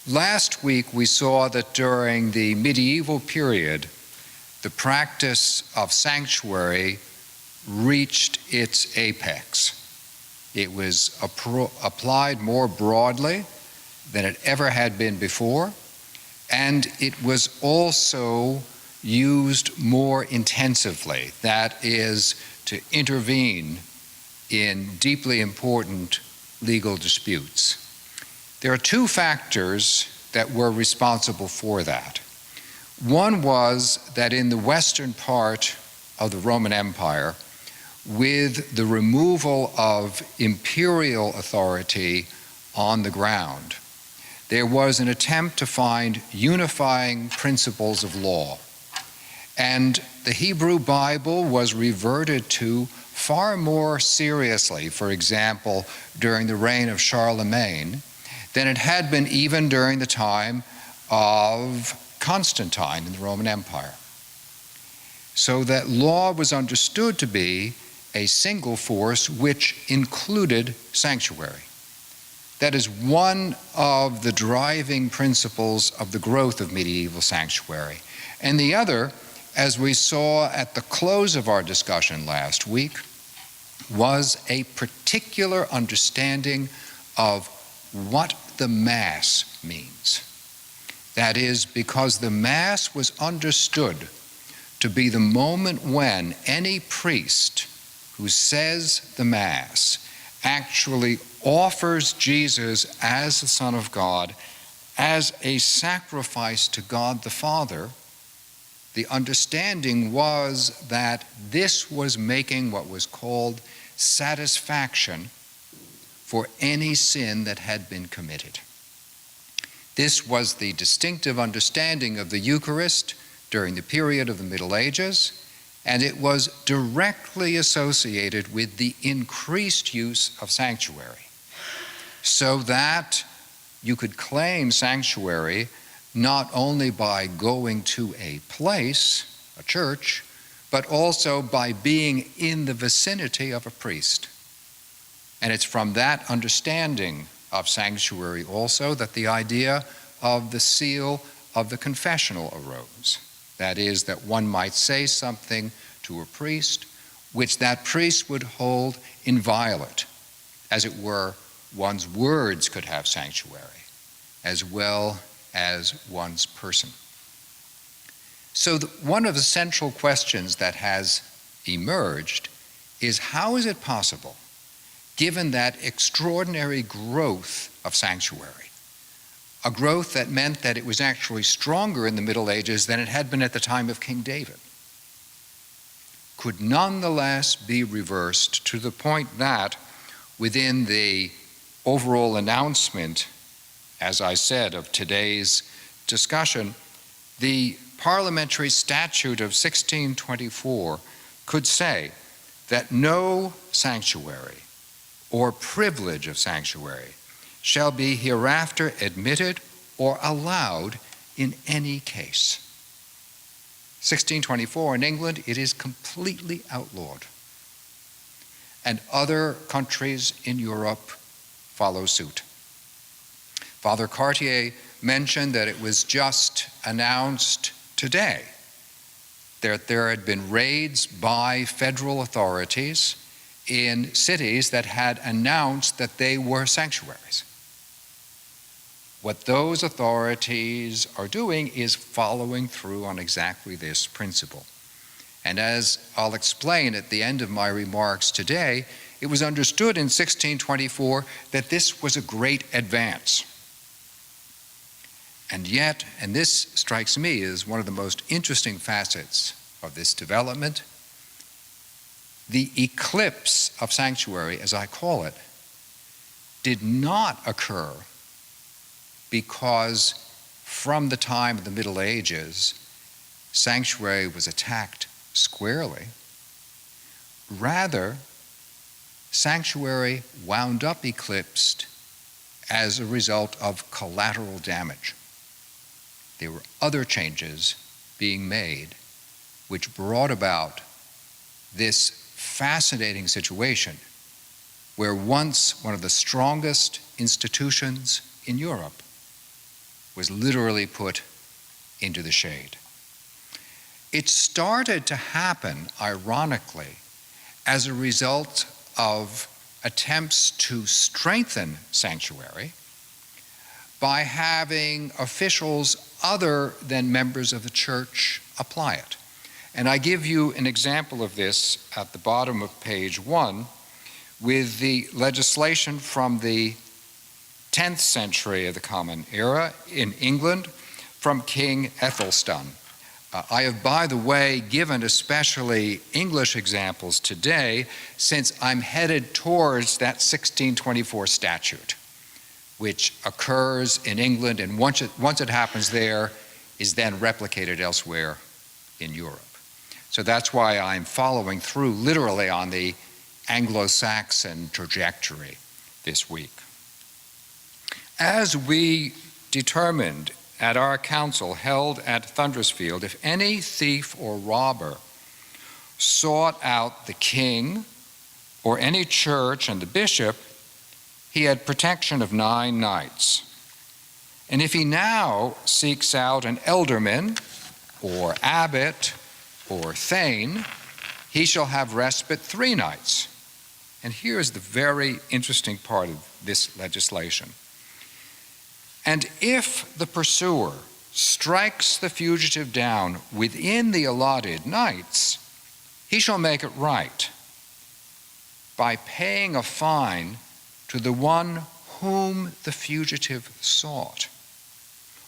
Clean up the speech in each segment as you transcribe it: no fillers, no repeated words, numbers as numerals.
Last week we saw that during the medieval period, the practice of sanctuary reached its apex. It was applied more broadly than it ever had been before, and it was also used more intensively, that is, to intervene in deeply important legal disputes. There are two factors that were responsible for that. One was that in the western part of the Roman Empire, with the removal of imperial authority on the ground, there was an attempt to find unifying principles of law. And the Hebrew Bible was reverted to far more seriously, for example, during the reign of Charlemagne, than it had been even during the time of Constantine in the Roman Empire. So that law was understood to be a single force which included sanctuary. That is one of the driving principles of the growth of medieval sanctuary. And the other, as we saw at the close of our discussion last week, was a particular understanding of what the Mass means. That is, because the Mass was understood to be the moment when any priest who says the Mass actually offers Jesus as the Son of God, as a sacrifice to God the Father. The understanding was that this was making what was called satisfaction for any sin that had been committed. This was the distinctive understanding of the Eucharist during the period of the Middle Ages, and it was directly associated with the increased use of sanctuary, so that you could claim sanctuary not only by going to a place, a church, but also by being in the vicinity of a priest. And it's from that understanding of sanctuary also that the idea of the seal of the confessional arose. That is, that one might say something to a priest which that priest would hold inviolate. As it were, one's words could have sanctuary, as well as one's person. So one of the central questions that has emerged is, how is it possible, given that extraordinary growth of sanctuary, a growth that meant that it was actually stronger in the Middle Ages than it had been at the time of King David, could nonetheless be reversed to the point that within the overall announcement, as I said, of today's discussion, the parliamentary statute of 1624 could say that no sanctuary or privilege of sanctuary shall be hereafter admitted or allowed in any case. 1624 in England, it is completely outlawed. And other countries in Europe follow suit. Father Cartier mentioned that it was just announced today that there had been raids by federal authorities in cities that had announced that they were sanctuaries. What those authorities are doing is following through on exactly this principle. And as I'll explain at the end of my remarks today, it was understood in 1624 that this was a great advance. And yet, and this strikes me as one of the most interesting facets of this development, the eclipse of sanctuary, as I call it, did not occur because from the time of the Middle Ages, sanctuary was attacked squarely. Rather, sanctuary wound up eclipsed as a result of collateral damage. There were other changes being made which brought about this fascinating situation where once one of the strongest institutions in Europe was literally put into the shade. It started to happen, ironically, as a result of attempts to strengthen sanctuary by having officials other than members of the church apply it. And I give you an example of this at the bottom of page 1 with the legislation from the 10th century of the Common Era in England from King Ethelstan. I have, by the way, given especially English examples today since I'm headed towards that 1624 statute, which occurs in England and once it happens there, is then replicated elsewhere in Europe. So that's why I'm following through literally on the Anglo-Saxon trajectory this week. As we determined at our council held at Thundersfield, if any thief or robber sought out the king or any church and the bishop, he had protection of 9 nights. And if he now seeks out an alderman or abbot or thane, he shall have respite 3 nights. And here's the very interesting part of this legislation. And if the pursuer strikes the fugitive down within the allotted nights, he shall make it right by paying a fine to the one whom the fugitive sought.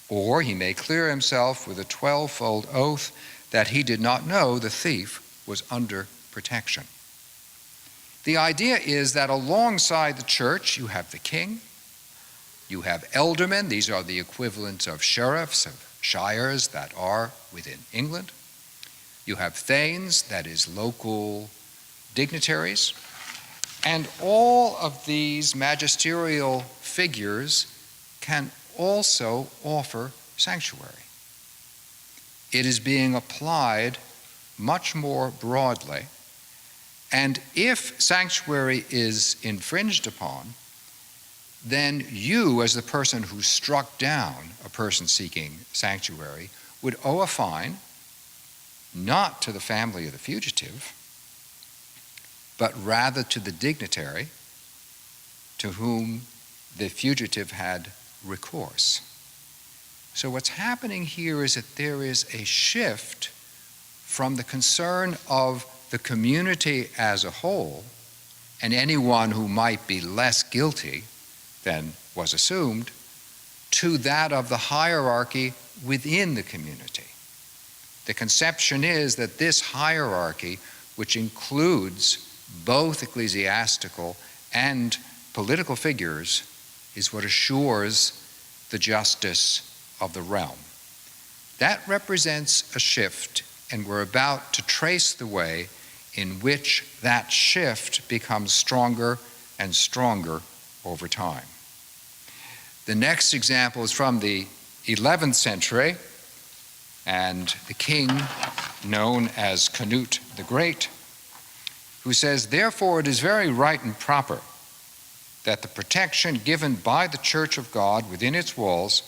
Or he may clear himself with a 12-fold oath that he did not know the thief was under protection. The idea is that alongside the church, you have the king, you have aldermen, these are the equivalents of sheriffs, of shires that are within England. You have thanes, that is local dignitaries. And all of these magisterial figures can also offer sanctuary. It is being applied much more broadly. And if sanctuary is infringed upon, then you, as the person who struck down a person seeking sanctuary, would owe a fine, not to the family of the fugitive, but rather to the dignitary to whom the fugitive had recourse. So what's happening here is that there is a shift from the concern of the community as a whole and anyone who might be less guilty than was assumed, to that of the hierarchy within the community. The conception is that this hierarchy, which includes both ecclesiastical and political figures, is what assures the justice of the realm. That represents a shift, and we're about to trace the way in which that shift becomes stronger and stronger over time. The next example is from the 11th century, and the king, known as Canute the Great, who says, "Therefore it is very right and proper that the protection given by the Church of God within its walls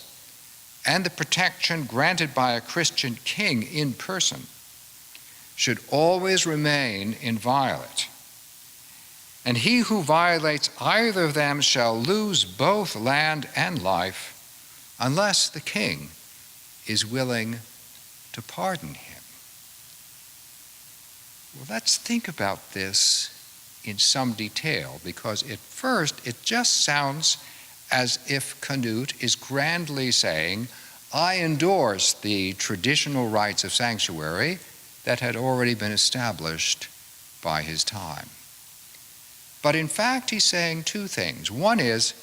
and the protection granted by a Christian king in person should always remain inviolate. And he who violates either of them shall lose both land and life, unless the king is willing to pardon him." Well, let's think about this in some detail, because at first it just sounds as if Canute is grandly saying, I endorse the traditional rights of sanctuary that had already been established by his time. But in fact, he's saying 2 things. One is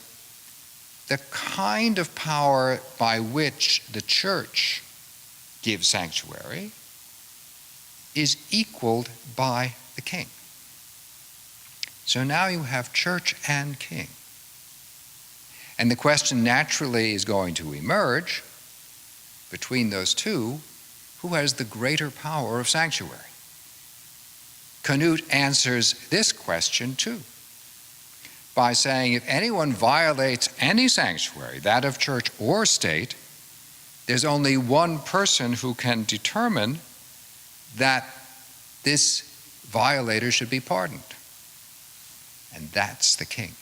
the kind of power by which the church gives sanctuary is equaled by the king. So now you have church and king. And the question naturally is going to emerge between those two, who has the greater power of sanctuary? Canute answers this question too, by saying if anyone violates any sanctuary, that of church or state, there's only one person who can determine that this violator should be pardoned, and that's the king.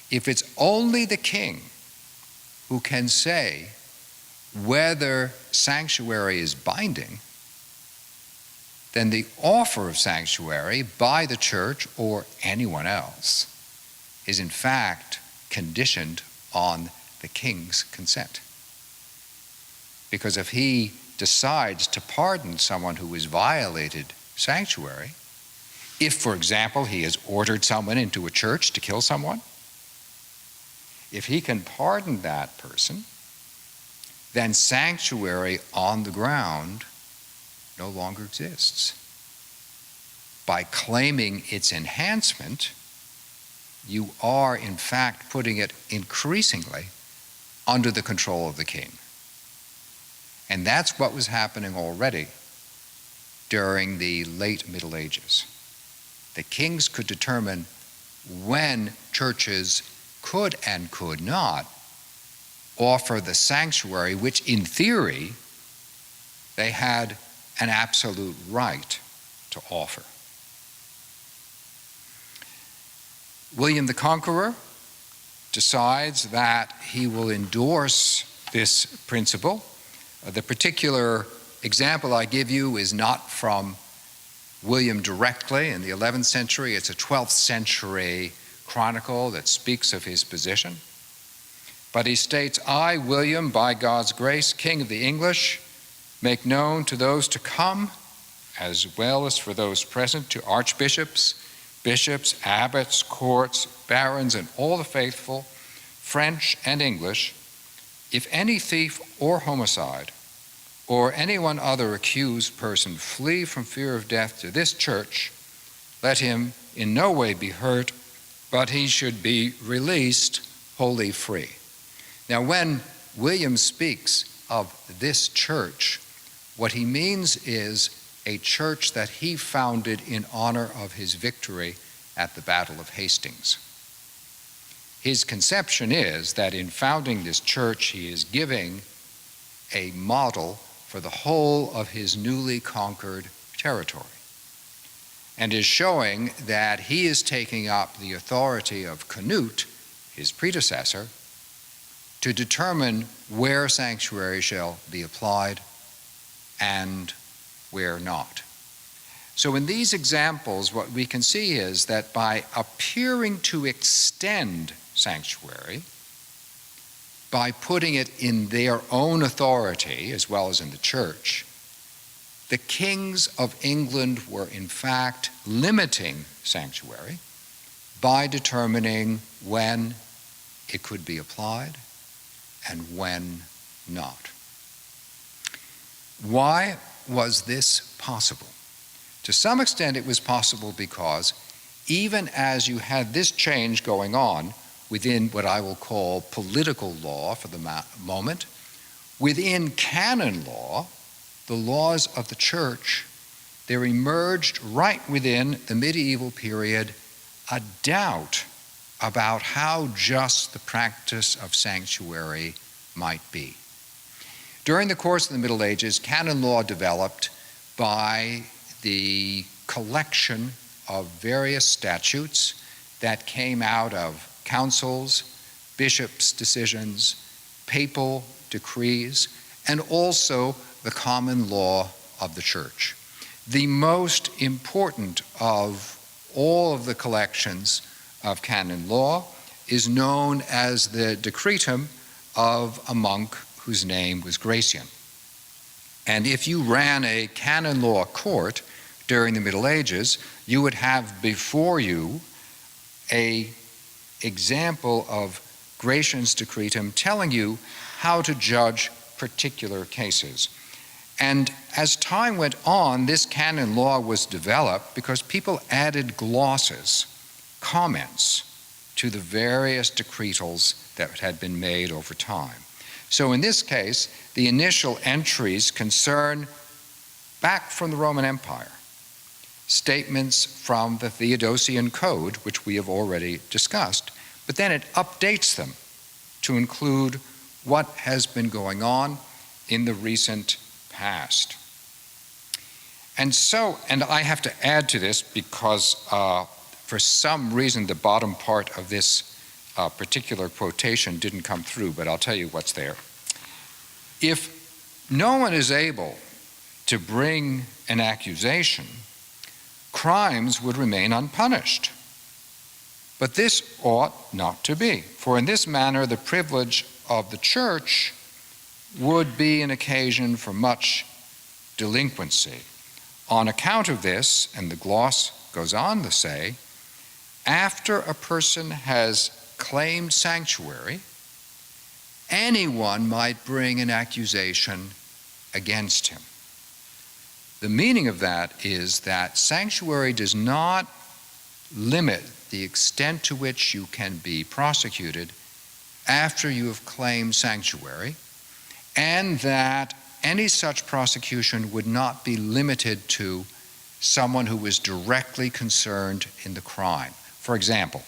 If it's only the king who can say whether sanctuary is binding, then the offer of sanctuary by the church or anyone else is in fact conditioned on the king's consent. Because if he decides to pardon someone who has violated sanctuary, if, for example, he has ordered someone into a church to kill someone, if he can pardon that person, then sanctuary on the ground no longer exists. By claiming its enhancement, you are in fact putting it increasingly under the control of the king. And that's what was happening already during the late Middle Ages. The kings could determine when churches could and could not offer the sanctuary, which in theory they had an absolute right to offer. William the Conqueror decides that he will endorse this principle. The particular example I give you is not from William directly in the 11th century. It's a 12th century chronicle that speaks of his position. But he states, "I, William, by God's grace, King of the English, make known to those to come, as well as for those present, to archbishops, bishops, abbots, courts, barons, and all the faithful, French and English, if any thief or homicide, or any one other accused person flee from fear of death to this church, let him in no way be hurt, but he should be released wholly free." Now, when William speaks of this church, what he means is a church that he founded in honor of his victory at the Battle of Hastings. His conception is that in founding this church, he is giving a model for the whole of his newly conquered territory, and is showing that he is taking up the authority of Canute, his predecessor, to determine where sanctuary shall be applied and where not. So in these examples, what we can see is that by appearing to extend sanctuary, by putting it in their own authority as well as in the church, the kings of England were in fact limiting sanctuary by determining when it could be applied and when not. Why was this possible? To some extent it was possible because even as you had this change going on within what I will call political law for the moment, within canon law, the laws of the church, there emerged right within the medieval period a doubt about how just the practice of sanctuary might be. During the course of the Middle Ages, canon law developed by the collection of various statutes that came out of councils, bishops' decisions, papal decrees, and also the common law of the church. The most important of all of the collections of canon law is known as the decretum of a monk whose name was Gratian. And if you ran a canon law court during the Middle Ages, you would have before you an example of Gratian's decretum telling you how to judge particular cases. And as time went on, this canon law was developed because people added glosses, comments, to the various decretals that had been made over time. So in this case, the initial entries concern back from the Roman Empire, statements from the Theodosian Code, which we have already discussed, but then it updates them to include what has been going on in the recent past. And I have to add to this because for some reason the bottom part of this particular quotation didn't come through, but I'll tell you what's there. If no one is able to bring an accusation, crimes would remain unpunished. But this ought not to be, for in this manner the privilege of the church would be an occasion for much delinquency. On account of this, and the gloss goes on to say, after a person has claimed sanctuary, anyone might bring an accusation against him. The meaning of that is that sanctuary does not limit the extent to which you can be prosecuted after you have claimed sanctuary, and that any such prosecution would not be limited to someone who was directly concerned in the crime. For example,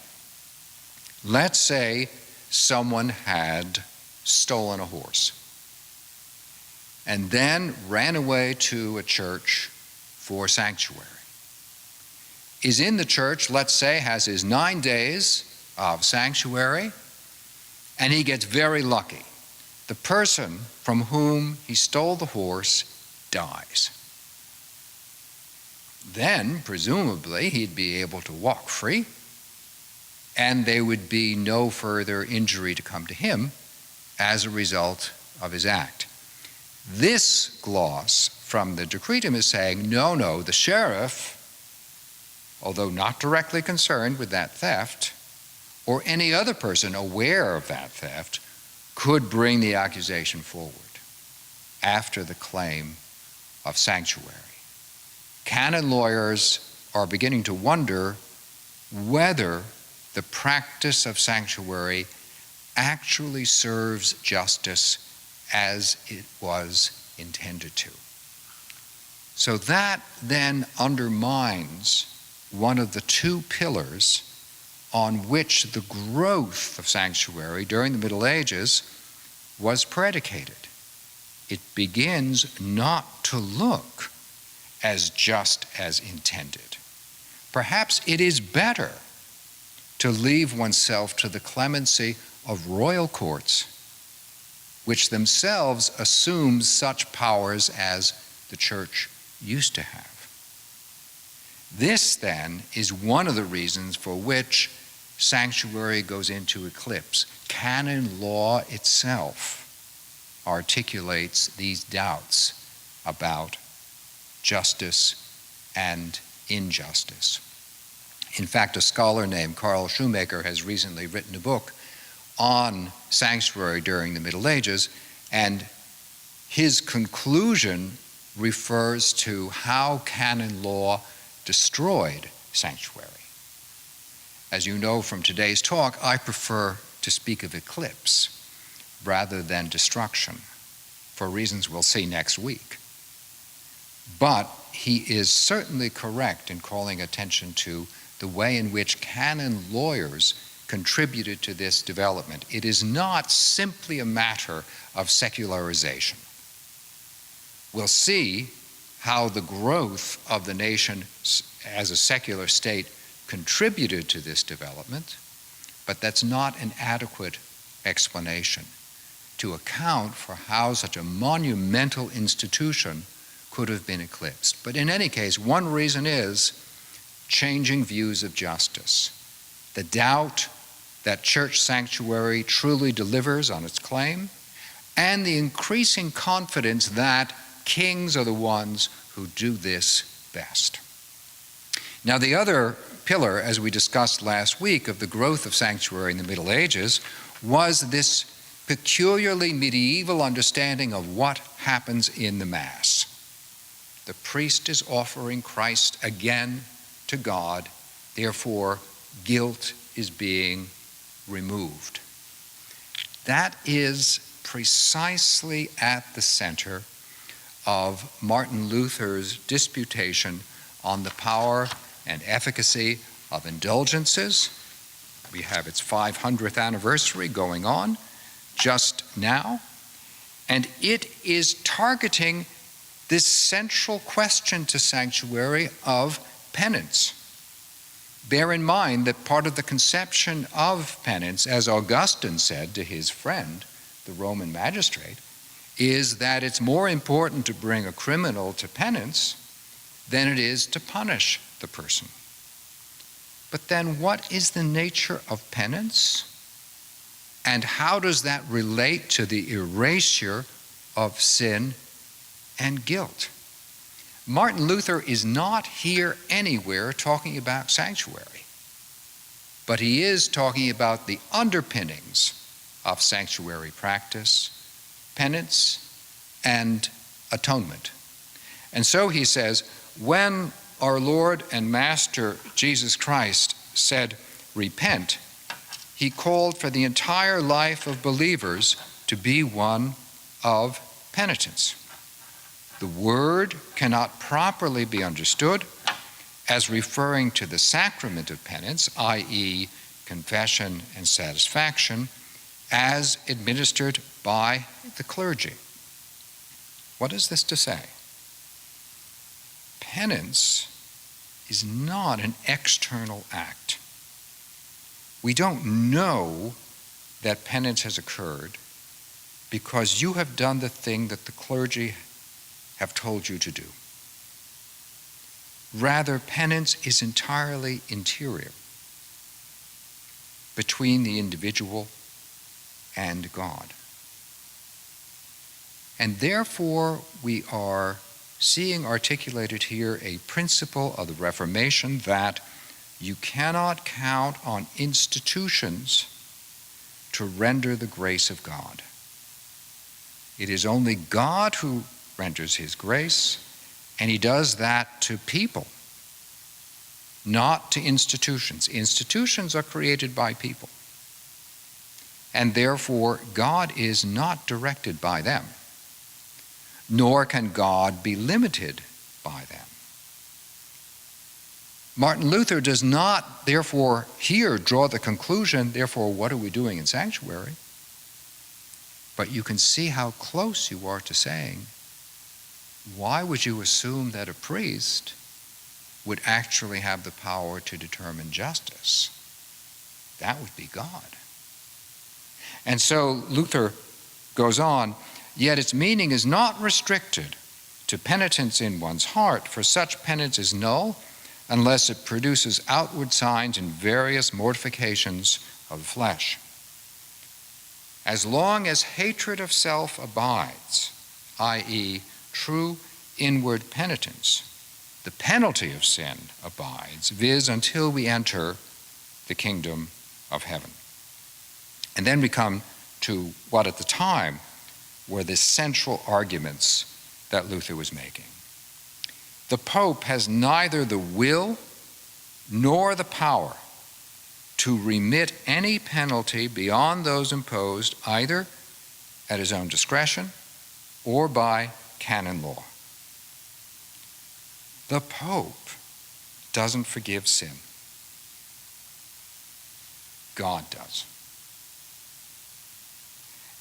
let's say someone had stolen a horse and then ran away to a church for sanctuary. Is in the church, let's say, has his 9 days of sanctuary, and he gets very lucky. The person from whom he stole the horse dies. Then, presumably, he'd be able to walk free, and there would be no further injury to come to him as a result of his act. This gloss from the decretum is saying, no, the sheriff, although not directly concerned with that theft, or any other person aware of that theft, could bring the accusation forward after the claim of sanctuary. Canon lawyers are beginning to wonder whether the practice of sanctuary actually serves justice as it was intended to. So that then undermines one of the two pillars on which the growth of sanctuary during the Middle Ages was predicated. It begins not to look as just as intended. Perhaps it is better to leave oneself to the clemency of royal courts, which themselves assume such powers as the church used to have. This, then, is one of the reasons for which sanctuary goes into eclipse. Canon law itself articulates these doubts about justice and injustice. In fact, a scholar named Carl Shoemaker has recently written a book on sanctuary during the Middle Ages, and his conclusion refers to how canon law destroyed sanctuary. As you know from today's talk, I prefer to speak of eclipse rather than destruction, for reasons we'll see next week. But he is certainly correct in calling attention to the way in which canon lawyers contributed to this development. It is not simply a matter of secularization. We'll see how the growth of the nation as a secular state contributed to this development, but that's not an adequate explanation to account for how such a monumental institution could have been eclipsed. But in any case, one reason is changing views of justice. The doubt that church sanctuary truly delivers on its claim, and the increasing confidence that kings are the ones who do this best. Now, the other pillar, as we discussed last week, of the growth of sanctuary in the Middle Ages was this peculiarly medieval understanding of what happens in the Mass. The priest is offering Christ again to God, therefore guilt is being removed. That is precisely at the center of Martin Luther's disputation on the power and efficacy of indulgences. We have its 500th anniversary going on. just now, and it is targeting this central question to sanctuary of penance. Bear in mind that part of the conception of penance, as Augustine said to his friend, the Roman magistrate, is that it's more important to bring a criminal to penance than it is to punish the person. But then what is the nature of penance? And how does that relate to the erasure of sin and guilt? Martin Luther is not here anywhere talking about sanctuary, but he is talking about the underpinnings of sanctuary practice, penance, and atonement. And so he says, when our Lord and Master Jesus Christ said, "Repent," he called for the entire life of believers to be one of penitence. The word cannot properly be understood as referring to the sacrament of penance, i.e., confession and satisfaction, as administered by the clergy. What is this to say? Penance is not an external act. We don't know that penance has occurred because you have done the thing that the clergy have told you to do. Rather, penance is entirely interior, between the individual and God. And therefore, we are seeing articulated here a principle of the Reformation that you cannot count on institutions to render the grace of God. It is only God who renders his grace, and he does that to people, not to institutions. Institutions are created by people, and therefore God is not directed by them, nor can God be limited by them. Martin Luther does not, therefore, here draw the conclusion, therefore, what are we doing in sanctuary? But you can see how close you are to saying, why would you assume that a priest would actually have the power to determine justice? That would be God. And so Luther goes on, yet its meaning is not restricted to penitence in one's heart, for such penance is null unless it produces outward signs in various mortifications of the flesh. As long as hatred of self abides, i.e., true inward penitence, the penalty of sin abides, viz., until we enter the kingdom of heaven. And then we come to what at the time were the central arguments that Luther was making. The Pope has neither the will nor the power to remit any penalty beyond those imposed either at his own discretion or by canon law. The Pope doesn't forgive sin. God does.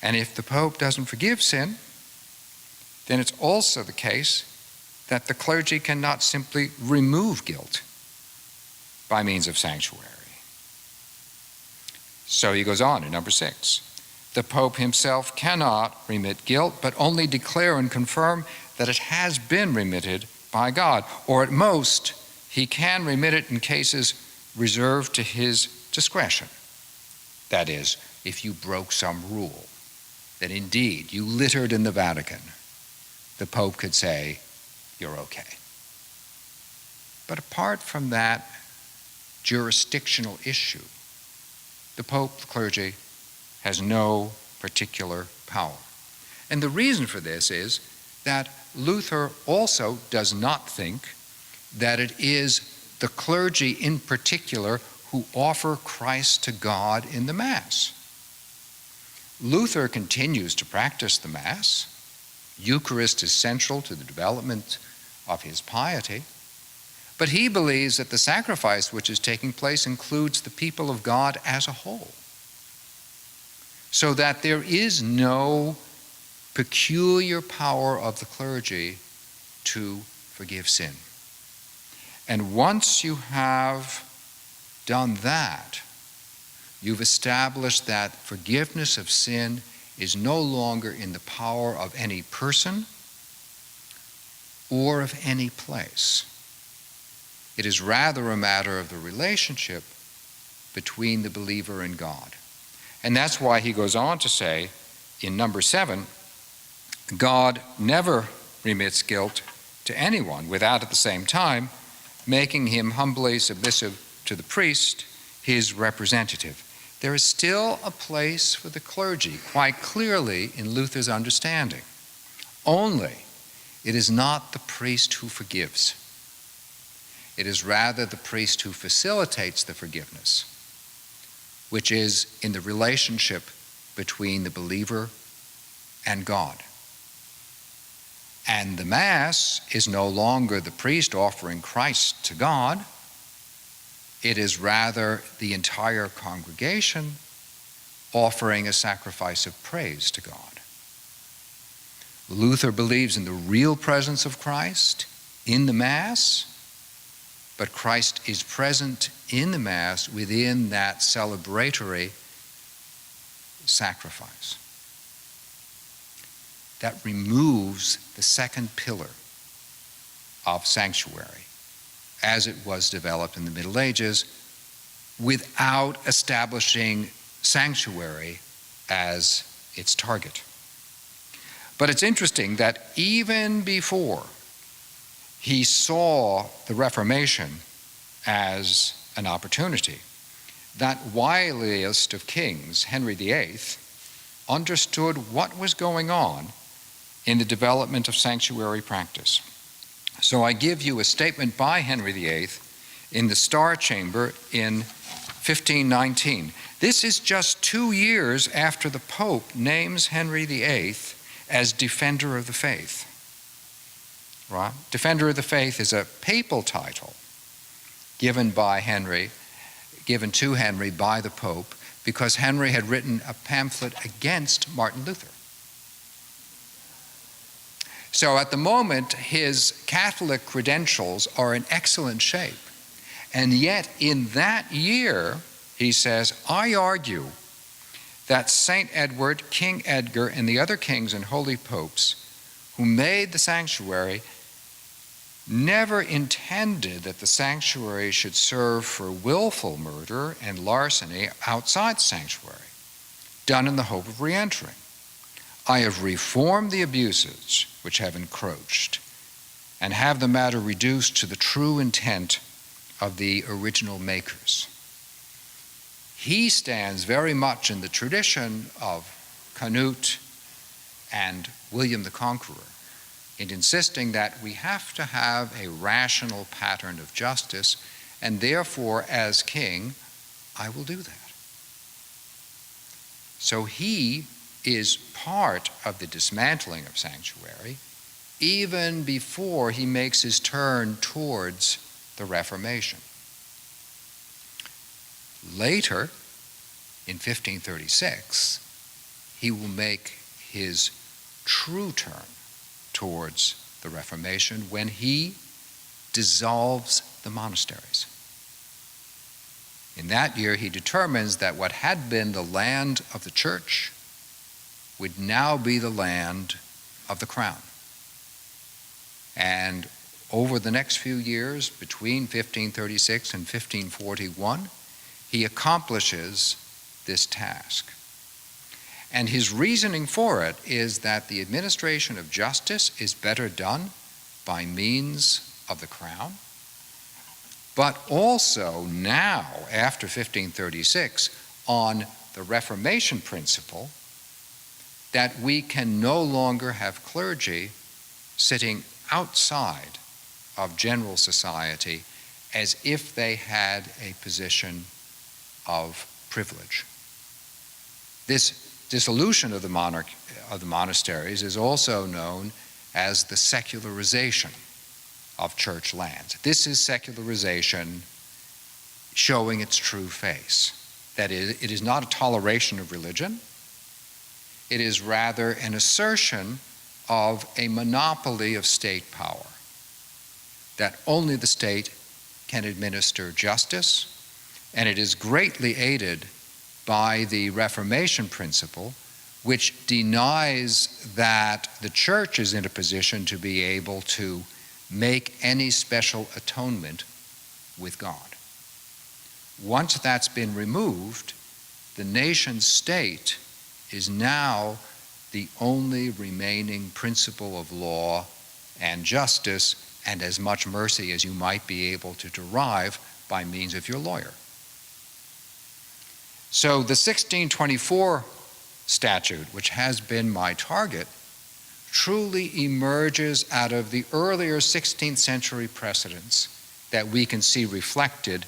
And if the Pope doesn't forgive sin, then it's also the case that the clergy cannot simply remove guilt by means of sanctuary. So he goes on in number 6. The Pope himself cannot remit guilt, but only declare and confirm that it has been remitted by God, or at most, he can remit it in cases reserved to his discretion. That is, if you broke some rule, that indeed you littered in the Vatican, the Pope could say, you're okay. But apart from that jurisdictional issue, the Pope, the clergy, has no particular power. And the reason for this is that Luther also does not think that it is the clergy in particular who offer Christ to God in the Mass. Luther continues to practice the Mass. Eucharist is central to the development of his piety, but he believes that the sacrifice which is taking place includes the people of God as a whole. so that there is no peculiar power of the clergy to forgive sin. And once you have done that, you've established that forgiveness of sin is no longer in the power of any person or of any place. It is rather a matter of the relationship between the believer and God. And that's why he goes on to say in number 7, God never remits guilt to anyone without at the same time making him humbly submissive to the priest, his representative. There is still a place for the clergy, quite clearly in Luther's understanding. Only it is not the priest who forgives. It is rather the priest who facilitates the forgiveness, which is in the relationship between the believer and God. And the Mass is no longer the priest offering Christ to God. It is rather the entire congregation offering a sacrifice of praise to God. Luther believes in the real presence of Christ in the Mass, but Christ is present in the Mass within that celebratory sacrifice. That removes the second pillar of sanctuary as it was developed in the Middle Ages without establishing sanctuary as its target. But it's interesting that even before he saw the Reformation as an opportunity, that wiliest of kings, Henry VIII, understood what was going on in the development of sanctuary practice. So I give you a statement by Henry VIII in the Star Chamber in 1519. This is just 2 years after the Pope names Henry VIII as Defender of the Faith. Right? Defender of the Faith is a papal title given to Henry by the Pope because Henry had written a pamphlet against Martin Luther. So at the moment, his Catholic credentials are in excellent shape. And yet in that year, he says, I argue that St. Edward, King Edgar, and the other kings and holy popes who made the sanctuary never intended that the sanctuary should serve for willful murder and larceny outside the sanctuary, done in the hope of re-entering. I have reformed the abuses which have encroached and have the matter reduced to the true intent of the original makers. He stands very much in the tradition of Canute and William the Conqueror in insisting that we have to have a rational pattern of justice, and therefore, as king, I will do that. So he is part of the dismantling of sanctuary even before he makes his turn towards the Reformation. Later, in 1536, he will make his true turn towards the Reformation when he dissolves the monasteries. In that year, he determines that what had been the land of the church would now be the land of the crown. And over the next few years, between 1536 and 1541, he accomplishes this task. And his reasoning for it is that the administration of justice is better done by means of the crown, but also now, after 1536, on the Reformation principle that we can no longer have clergy sitting outside of general society as if they had a position of privilege. This dissolution of the monasteries is also known as the secularization of church lands. This is secularization showing its true face. That is, it is not a toleration of religion, It is rather an assertion of a monopoly of state power, that only the state can administer justice, and it is greatly aided by the Reformation principle, which denies that the church is in a position to be able to make any special atonement with God. Once that's been removed, the nation state is now the only remaining principle of law and justice and as much mercy as you might be able to derive by means of your lawyer. So the 1624 statute, which has been my target, truly emerges out of the earlier 16th century precedents that we can see reflected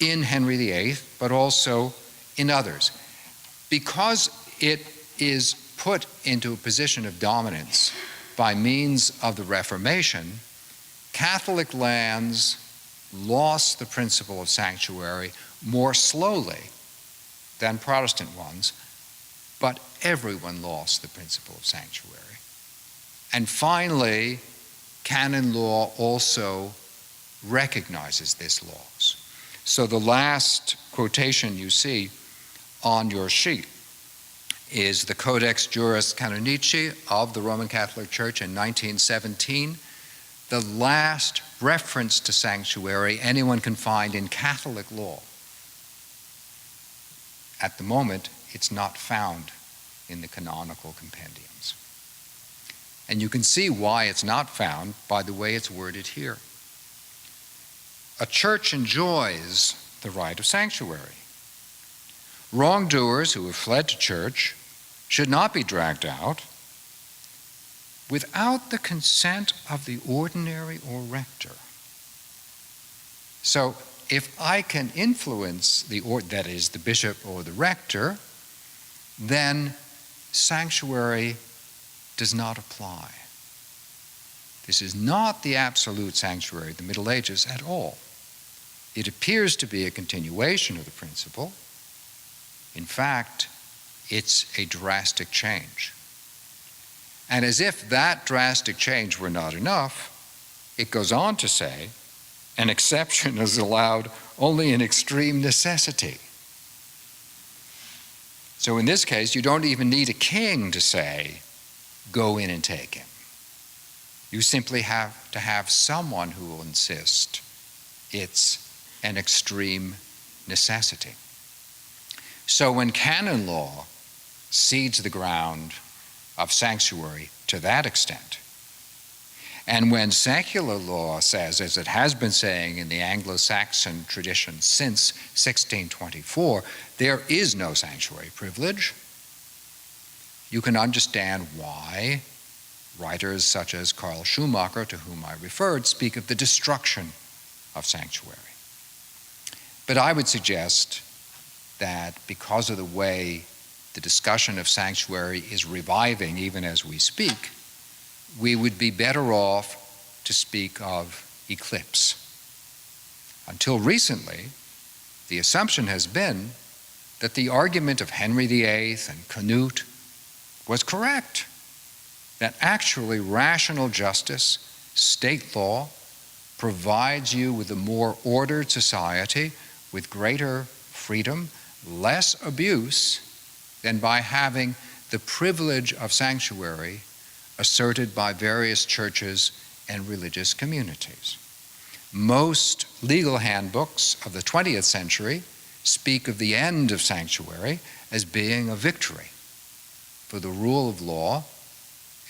in Henry VIII, but also in others. Because it is put into a position of dominance by means of the Reformation, Catholic lands lost the principle of sanctuary more slowly than Protestant ones, but everyone lost the principle of sanctuary. And finally, canon law also recognizes this loss. So the last quotation you see on your sheet is the Codex Juris Canonici of the Roman Catholic Church in 1917, the last reference to sanctuary anyone can find in Catholic law. At the moment, it's not found in the canonical compendiums. And you can see why it's not found by the way it's worded here. A church enjoys the right of sanctuary. Wrongdoers who have fled to church should not be dragged out without the consent of the ordinary or rector. So if I can influence that is the bishop or the rector, then sanctuary does not apply. This is not the absolute sanctuary of the Middle Ages at all. It appears to be a continuation of the principle. In fact, it's a drastic change. And as if that drastic change were not enough, it goes on to say, an exception is allowed only in extreme necessity. So in this case, you don't even need a king to say, go in and take him. You simply have to have someone who will insist it's an extreme necessity. So when canon law cedes the ground of sanctuary to that extent, and when secular law says, as it has been saying in the Anglo-Saxon tradition since 1624, there is no sanctuary privilege, you can understand why writers such as Karl Schumacher, to whom I referred, speak of the destruction of sanctuary. But I would suggest that because of the way the discussion of sanctuary is reviving even as we speak, we would be better off to speak of eclipse. Until recently, the assumption has been that the argument of Henry VIII and Canute was correct, that actually rational justice, state law, provides you with a more ordered society with greater freedom, less abuse than by having the privilege of sanctuary asserted by various churches and religious communities. Most legal handbooks of the 20th century speak of the end of sanctuary as being a victory for the rule of law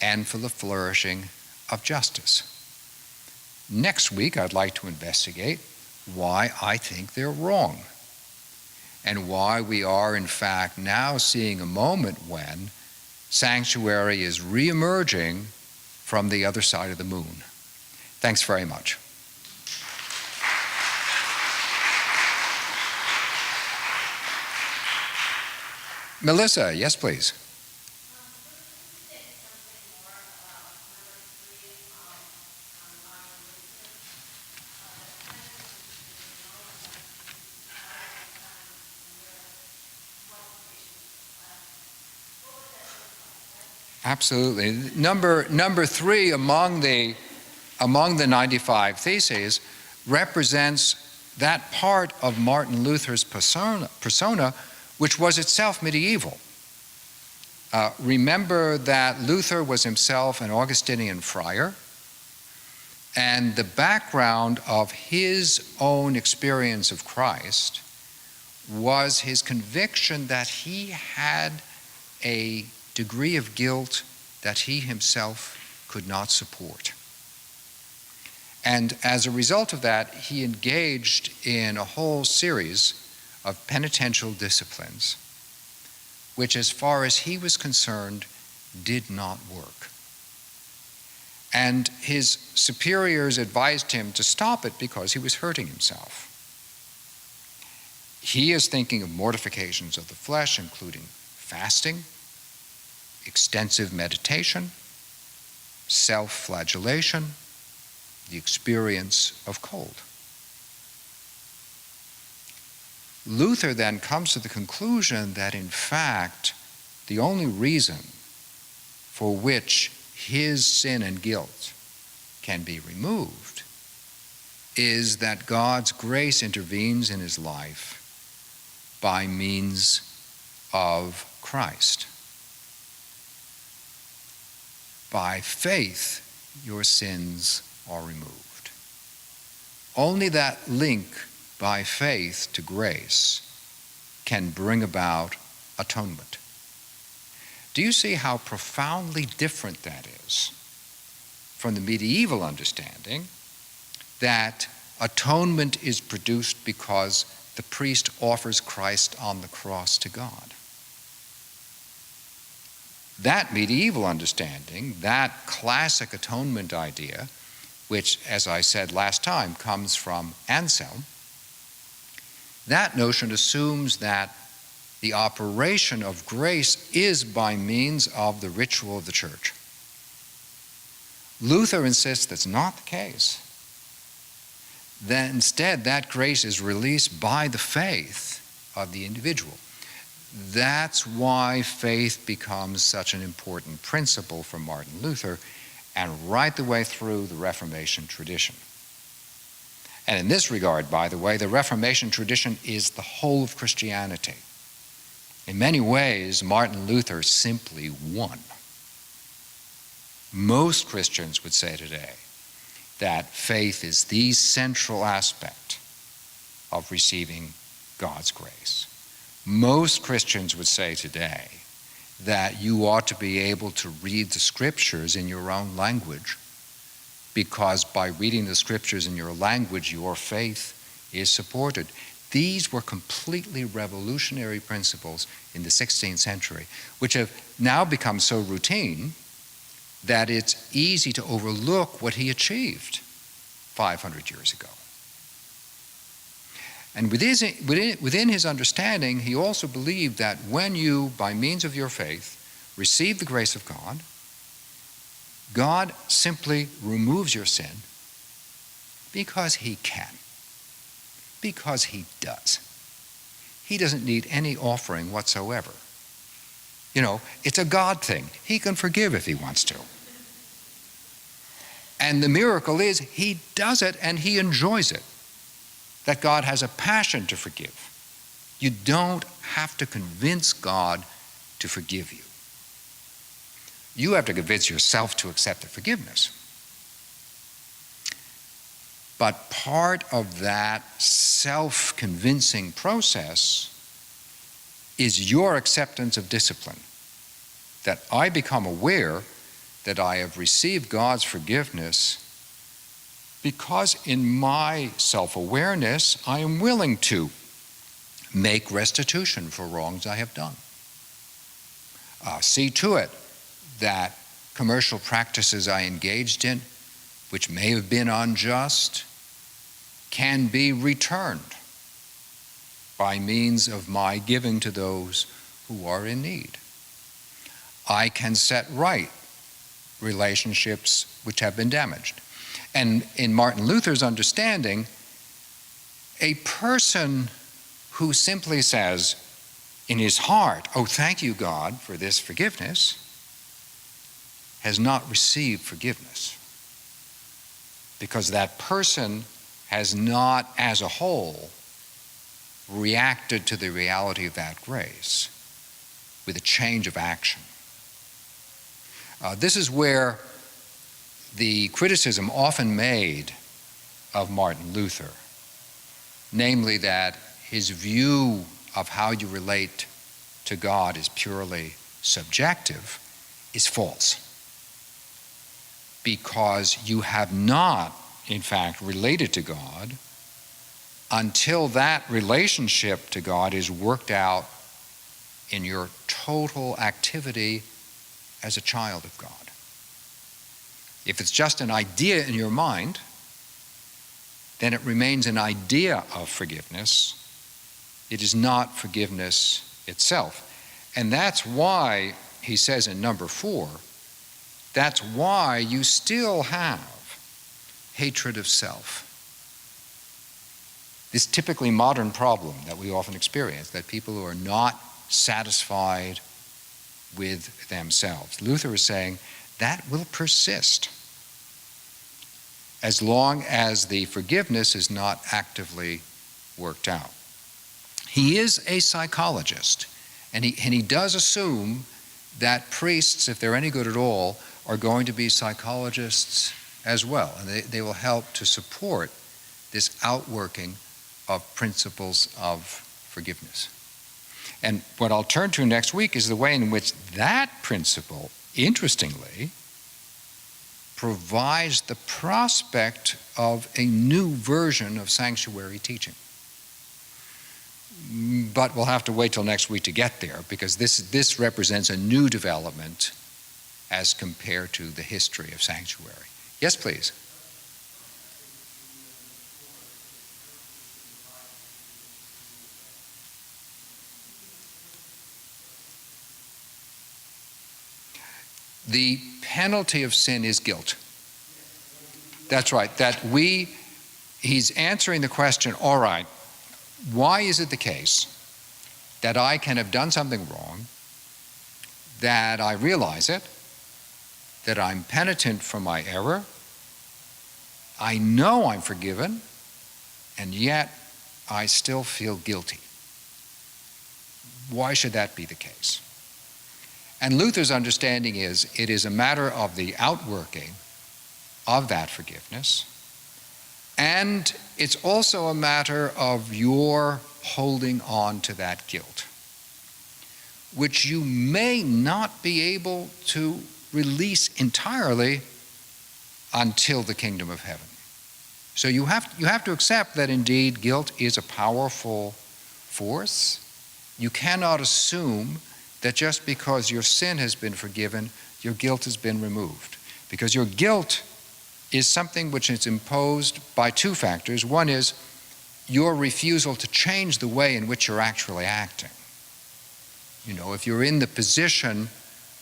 and for the flourishing of justice. Next week, I'd like to investigate why I think they're wrong, and why we are, in fact, now seeing a moment when sanctuary is re-emerging from the other side of the moon. Thanks very much. Melissa, yes, please. Absolutely. Number three among the 95 theses represents that part of Martin Luther's persona which was itself medieval. Remember that Luther was himself an Augustinian friar, and the background of his own experience of Christ was his conviction that he had a degree of guilt that he himself could not support. And as a result of that, he engaged in a whole series of penitential disciplines, which, as far as he was concerned, did not work. And his superiors advised him to stop it because he was hurting himself. He is thinking of mortifications of the flesh, including fasting, extensive meditation, self-flagellation, the experience of cold. Luther then comes to the conclusion that, in fact, the only reason for which his sin and guilt can be removed is that God's grace intervenes in his life by means of Christ. By faith, your sins are removed. Only that link by faith to grace can bring about atonement. Do you see how profoundly different that is from the medieval understanding that atonement is produced because the priest offers Christ on the cross to God? That medieval understanding, that classic atonement idea, which, as I said last time, comes from Anselm, that notion assumes that the operation of grace is by means of the ritual of the church. Luther insists that's not the case. That instead, that grace is released by the faith of the individual. That's why faith becomes such an important principle for Martin Luther and right the way through the Reformation tradition. And in this regard, by the way, the Reformation tradition is the whole of Christianity. In many ways, Martin Luther simply won. Most Christians would say today that faith is the central aspect of receiving God's grace. Most Christians would say today that you ought to be able to read the scriptures in your own language, because by reading the scriptures in your language, your faith is supported. These were completely revolutionary principles in the 16th century, which have now become so routine that it's easy to overlook what he achieved 500 years ago. And within his understanding, he also believed that when you, by means of your faith, receive the grace of God, God simply removes your sin because he can, because he does. He doesn't need any offering whatsoever. You know, it's a God thing. He can forgive if he wants to. And the miracle is he does it and he enjoys it. That God has a passion to forgive. You don't have to convince God to forgive you. You have to convince yourself to accept the forgiveness. But part of that self-convincing process is your acceptance of discipline. That I become aware that I have received God's forgiveness because in my self-awareness, I am willing to make restitution for wrongs I have done. See to it that commercial practices I engaged in, which may have been unjust, can be returned by means of my giving to those who are in need. I can set right relationships which have been damaged. And in Martin Luther's understanding, a person who simply says in his heart, "Oh, thank you, God, for this forgiveness," has not received forgiveness, because that person has not, as a whole, reacted to the reality of that grace with a change of action. This is where the criticism often made of Martin Luther, namely that his view of how you relate to God is purely subjective, is false. Because you have not, in fact, related to God until that relationship to God is worked out in your total activity as a child of God. If it's just an idea in your mind, then it remains an idea of forgiveness. It is not forgiveness itself. And that's why, he says in number 4, that's why you still have hatred of self. This typically modern problem that we often experience, that people who are not satisfied with themselves. Luther is saying that will persist as long as the forgiveness is not actively worked out. He is a psychologist, and he does assume that priests, if they're any good at all, are going to be psychologists as well, and they will help to support this outworking of principles of forgiveness. And what I'll turn to next week is the way in which that principle, interestingly, provides the prospect of a new version of sanctuary teaching. But we'll have to wait till next week to get there, because this represents a new development as compared to the history of sanctuary. Yes, please. The penalty of sin is guilt. That's right. He's answering the question, all right, why is it the case that I can have done something wrong, that I realize it, that I'm penitent for my error, I know I'm forgiven, and yet I still feel guilty? Why should that be the case? And Luther's understanding is it is a matter of the outworking of that forgiveness, and it's also a matter of your holding on to that guilt, which you may not be able to release entirely until the kingdom of heaven. So you have to accept that indeed guilt is a powerful force. You cannot assume that just because your sin has been forgiven, your guilt has been removed. Because your guilt is something which is imposed by two factors. One is your refusal to change the way in which you're actually acting. You know, if you're in the position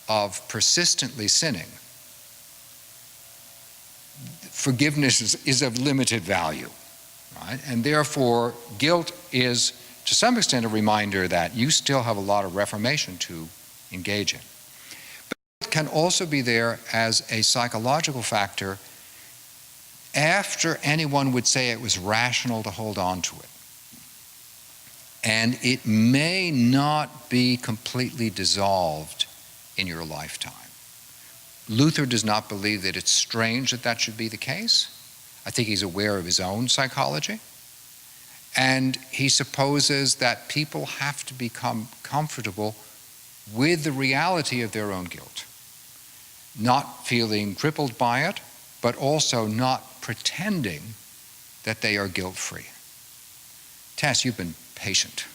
of persistently sinning, forgiveness is of limited value, right? And therefore, guilt is, to some extent, a reminder that you still have a lot of reformation to engage in. But it can also be there as a psychological factor after anyone would say it was rational to hold on to it. And it may not be completely dissolved in your lifetime. Luther does not believe that it's strange that that should be the case. I think he's aware of his own psychology. And he supposes that people have to become comfortable with the reality of their own guilt, not feeling crippled by it, but also not pretending that they are guilt-free. Tess, you've been patient.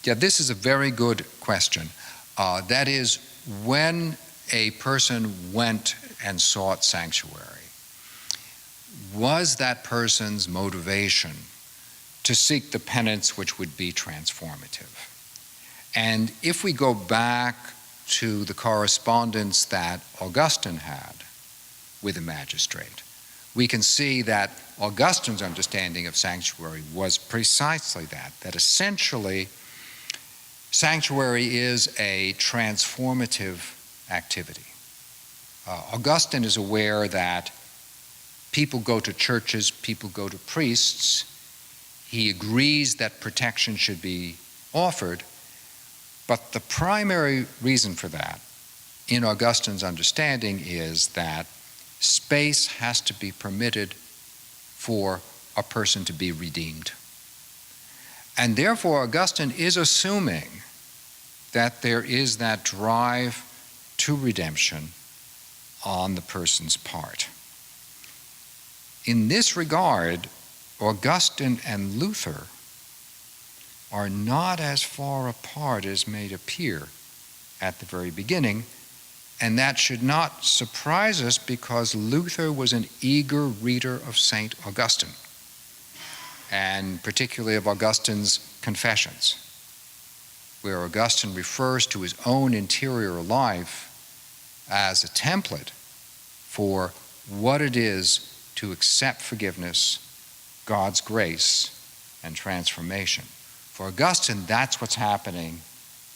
Yeah, this is a very good question. That is, when a person went and sought sanctuary? Was that person's motivation to seek the penance which would be transformative? And if we go back to the correspondence that Augustine had with a magistrate, we can see that Augustine's understanding of sanctuary was precisely that essentially sanctuary is a transformative activity. Augustine is aware that people go to churches, people go to priests. He agrees that protection should be offered, but the primary reason for that, in Augustine's understanding, is that space has to be permitted for a person to be redeemed. And therefore, Augustine is assuming that there is that drive to redemption on the person's part. In this regard, Augustine and Luther are not as far apart as may appear at the very beginning, and that should not surprise us because Luther was an eager reader of St. Augustine, and particularly of Augustine's Confessions, where Augustine refers to his own interior life as a template for what it is to accept forgiveness, God's grace, and transformation. For Augustine, that's what's happening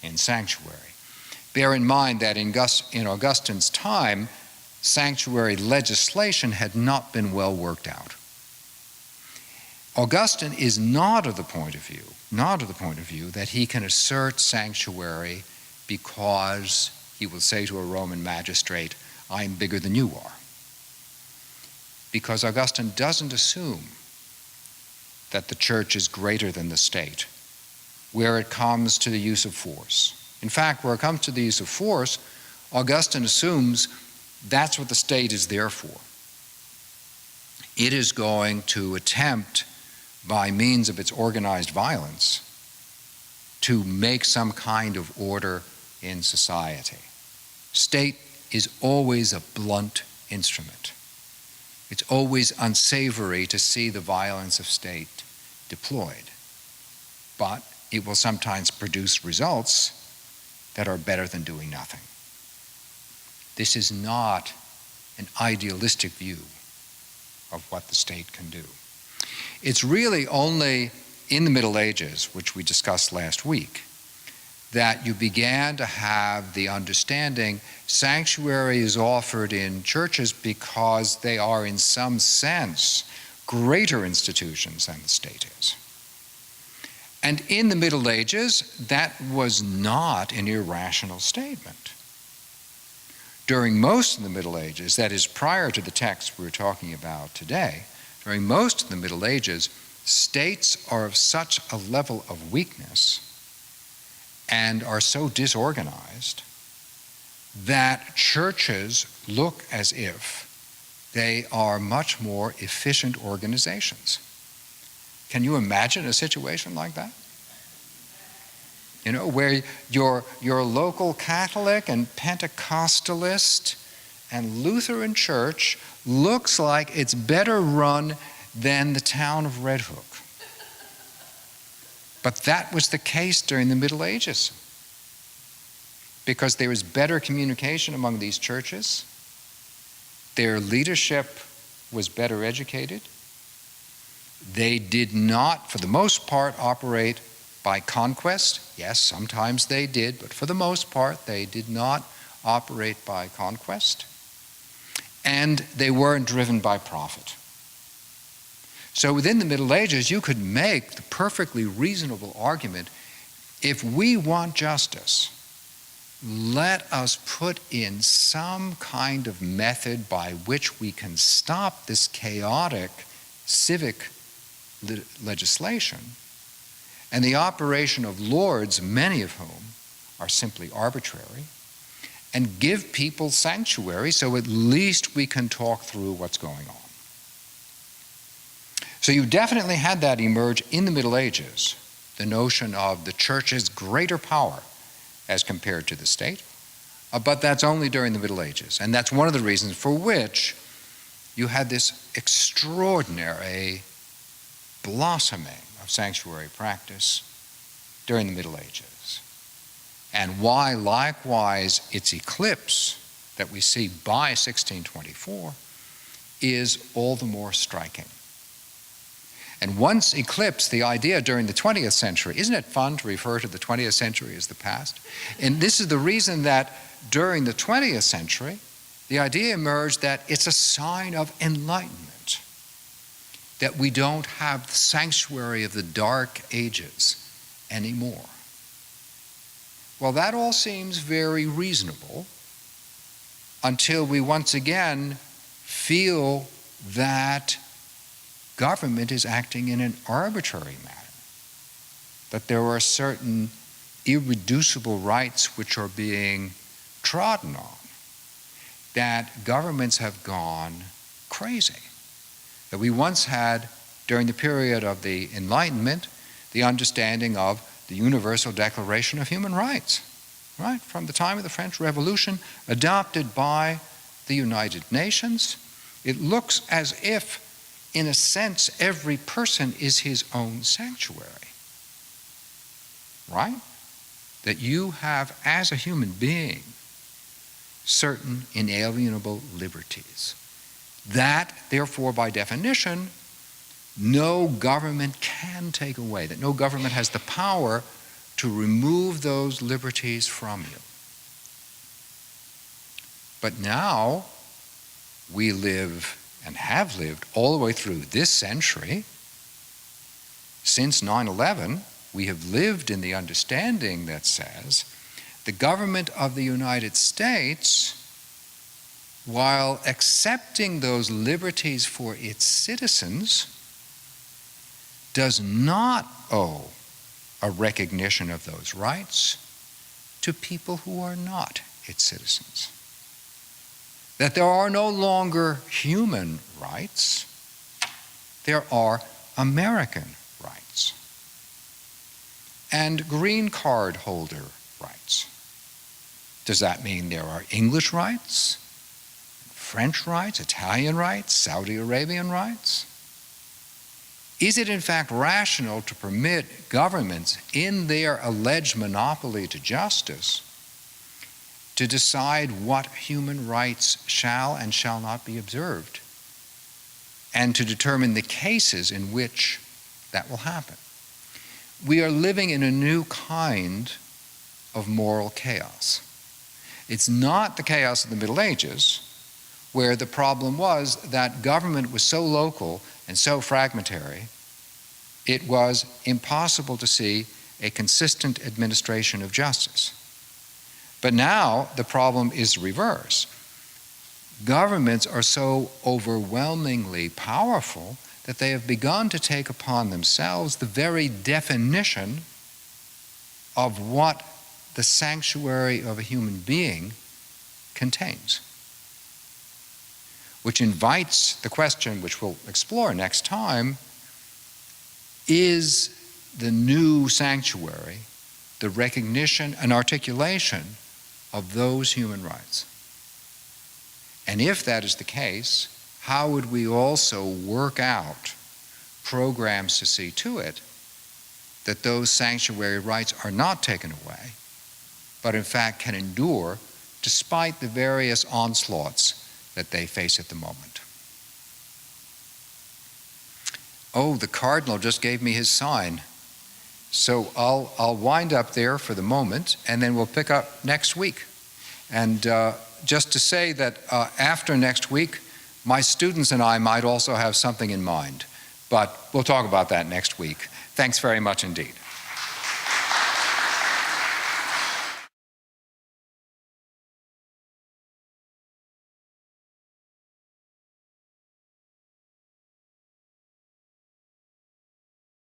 in sanctuary. Bear in mind that in Augustine's time, sanctuary legislation had not been well worked out. Augustine is not of the point of view that he can assert sanctuary because he will say to a Roman magistrate, I'm bigger than you are. Because Augustine doesn't assume that the church is greater than the state where it comes to the use of force. In fact, where it comes to the use of force, Augustine assumes that's what the state is there for. It is going to attempt, by means of its organized violence, to make some kind of order in society. State is always a blunt instrument. It's always unsavory to see the violence of state deployed, but it will sometimes produce results that are better than doing nothing. This is not an idealistic view of what the state can do. It's really only in the Middle Ages, which we discussed last week, that you began to have the understanding sanctuary is offered in churches because they are in some sense greater institutions than the state is. And in the Middle Ages, that was not an irrational statement. During most of the Middle Ages, that is prior to the text we're talking about today, during most of the Middle Ages, states are of such a level of weakness and are so disorganized that churches look as if they are much more efficient organizations. Can you imagine a situation like that? You know, where your local Catholic and Pentecostalist and Lutheran church looks like it's better run than the town of Red Hook. But that was the case during the Middle Ages, because there was better communication among these churches, their leadership was better educated, they did not, for the most part, operate by conquest. Yes, sometimes they did, but for the most part, they did not operate by conquest. And they weren't driven by profit. So within the Middle Ages, you could make the perfectly reasonable argument, if we want justice, let us put in some kind of method by which we can stop this chaotic civic legislation and the operation of lords, many of whom are simply arbitrary, and give people sanctuary so at least we can talk through what's going on. So you definitely had that emerge in the Middle Ages, the notion of the church's greater power as compared to the state, But that's only during the Middle Ages. And that's one of the reasons for which you had this extraordinary blossoming of sanctuary practice during the Middle Ages. And why, likewise, its eclipse that we see by 1624 is all the more striking. And once eclipsed, the idea during the 20th century, isn't it fun to refer to the 20th century as the past? And this is the reason that during the 20th century, the idea emerged that it's a sign of enlightenment, that we don't have the sanctuary of the Dark Ages anymore. Well, that all seems very reasonable until we once again feel that government is acting in an arbitrary manner, that there are certain irreducible rights which are being trodden on, that governments have gone crazy. That we once had, during the period of the Enlightenment, the understanding of the Universal Declaration of Human Rights, right? From the time of the French Revolution, adopted by the United Nations. It looks as if, in a sense, every person is his own sanctuary, right? That you have, as a human being, certain inalienable liberties. That, therefore, by definition, no government can take away, that no government has the power to remove those liberties from you. But now, we live and have lived all the way through this century. Since 9/11, we have lived in the understanding that says the government of the United States, while accepting those liberties for its citizens, does not owe a recognition of those rights to people who are not its citizens. That there are no longer human rights, there are American rights and green card holder rights. Does that mean there are English rights, French rights, Italian rights, Saudi Arabian rights? Is it in fact rational to permit governments in their alleged monopoly to justice to decide what human rights shall and shall not be observed, and to determine the cases in which that will happen? We are living in a new kind of moral chaos. It's not the chaos of the Middle Ages, where the problem was that government was so local and so fragmentary, it was impossible to see a consistent administration of justice. But now the problem is reverse. Governments are so overwhelmingly powerful that they have begun to take upon themselves the very definition of what the sanctuary of a human being contains. Which invites the question, which we'll explore next time, is the new sanctuary the recognition and articulation of those human rights? And if that is the case, how would we also work out programs to see to it that those sanctuary rights are not taken away, but in fact can endure despite the various onslaughts that they face at the moment? Oh, the Cardinal just gave me his sign. So I'll wind up there for the moment, and then we'll pick up next week. And just to say that after next week, my students and I might also have something in mind. But we'll talk about that next week. Thanks very much indeed.